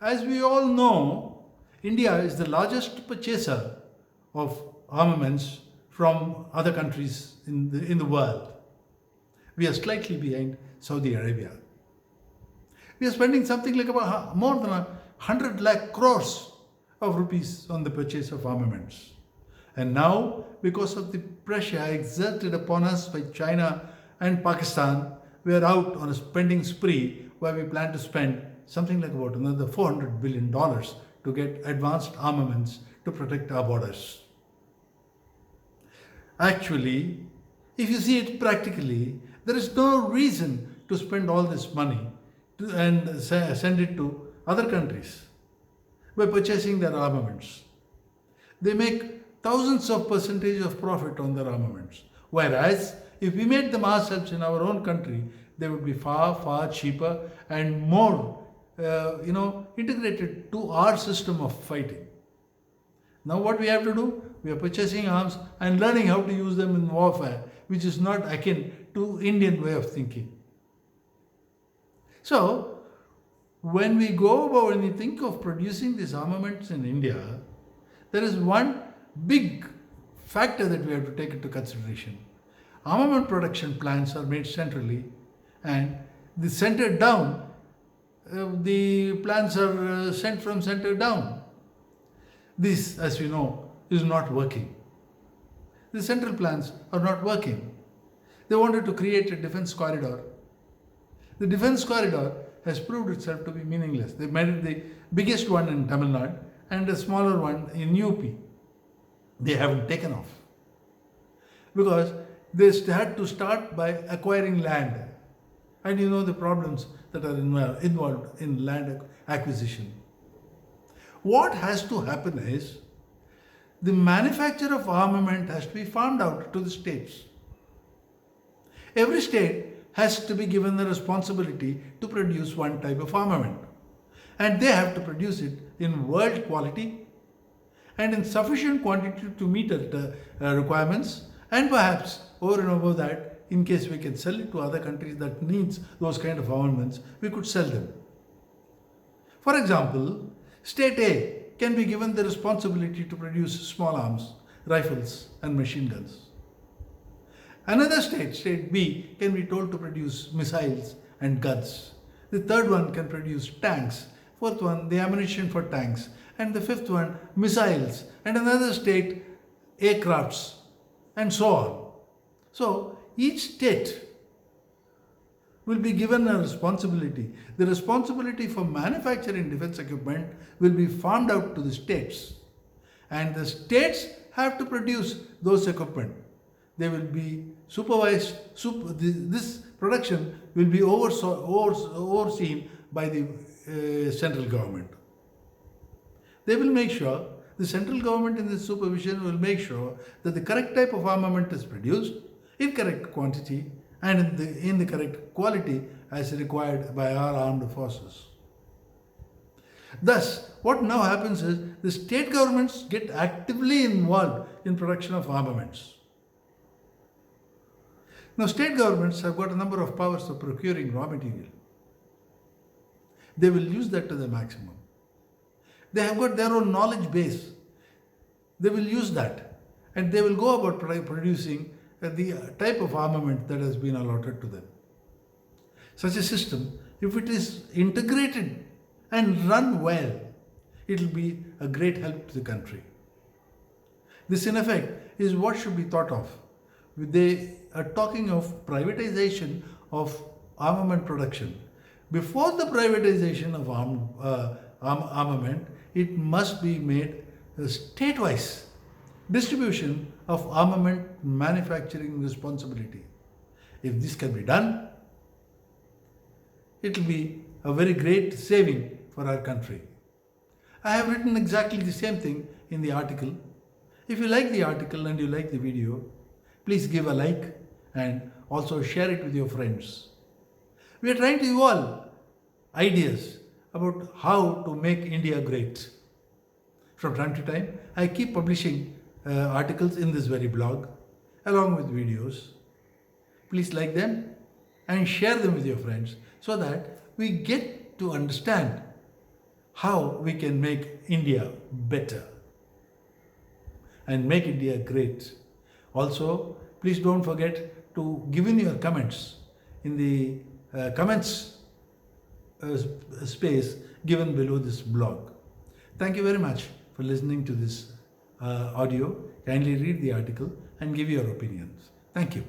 As we all know, India is the largest purchaser of armaments from other countries in the world. We are slightly behind Saudi Arabia. We are spending something like about more than 100 lakh crores of rupees on the purchase of armaments. And now, because of the pressure exerted upon us by China and Pakistan, we are out on a spending spree where we plan to spend something like about another $400 billion to get advanced armaments to protect our borders. Actually, if you see it practically, there is no reason to spend all this money and send it to other countries by purchasing their armaments. They make thousands of percentage of profit on their armaments. Whereas if we made them ourselves in our own country, they would be far, far cheaper and more integrated to our system of fighting. Now what we have to do? We are purchasing arms and learning how to use them in warfare, which is not akin to Indian way of thinking. So, when we think of producing these armaments in India, there is one big factor that we have to take into consideration. Armament production plants are made centrally, and the center down, the plans are sent from center down. This, as we know, is not working. The central plans are not working. They wanted to create a defense corridor. The defense corridor has proved itself to be meaningless. They made it the biggest one in Tamil Nadu and a smaller one in UP. They haven't taken off because they had to start by acquiring land. And you know the problems that are involved in land acquisition. What has to happen is the manufacture of armament has to be farmed out to the states. Every state has to be given the responsibility to produce one type of armament. And they have to produce it in world quality and in sufficient quantity to meet the requirements, and perhaps over and above that, in case we can sell it to other countries that needs those kind of armaments, we could sell them. For example, State A can be given the responsibility to produce small arms, rifles and machine guns. Another state, State B, can be told to produce missiles and guns. The third one can produce tanks. Fourth one, the ammunition for tanks. And the fifth one, missiles. And another state, aircrafts, and so on. So, each state will be given a responsibility. The responsibility for manufacturing defense equipment will be farmed out to the states. And the states have to produce those equipment. They will be supervised, this production will be overseen by the central government. They will make sure, the central government in this supervision will make sure that the correct type of armament is produced in correct quantity and in the correct quality as required by our armed forces. Thus, what now happens is the state governments get actively involved in production of armaments. Now, state governments have got a number of powers of procuring raw material. They will use that to the maximum. They have got their own knowledge base. They will use that and they will go about producing the type of armament that has been allotted to them. Such a system, if it is integrated and run well, it will be a great help to the country. This, in effect, is what should be thought of. They are talking of privatization of armament production. Before the privatization of armament, it must be made a statewise distribution of armament manufacturing responsibility. If this can be done, it will be a very great saving for our country. I have written exactly the same thing in the article. If you like the article and you like the video, please give a like and also share it with your friends. We are trying to evolve ideas about how to make India great. From time to time, I keep publishing articles in this very blog along with videos. Please like them and share them with your friends so that we get to understand how we can make India better and make India great. Also, please don't forget to give in your comments in the comments space given below this blog. Thank you very much for listening to this audio. Kindly read the article and give your opinions. Thank you.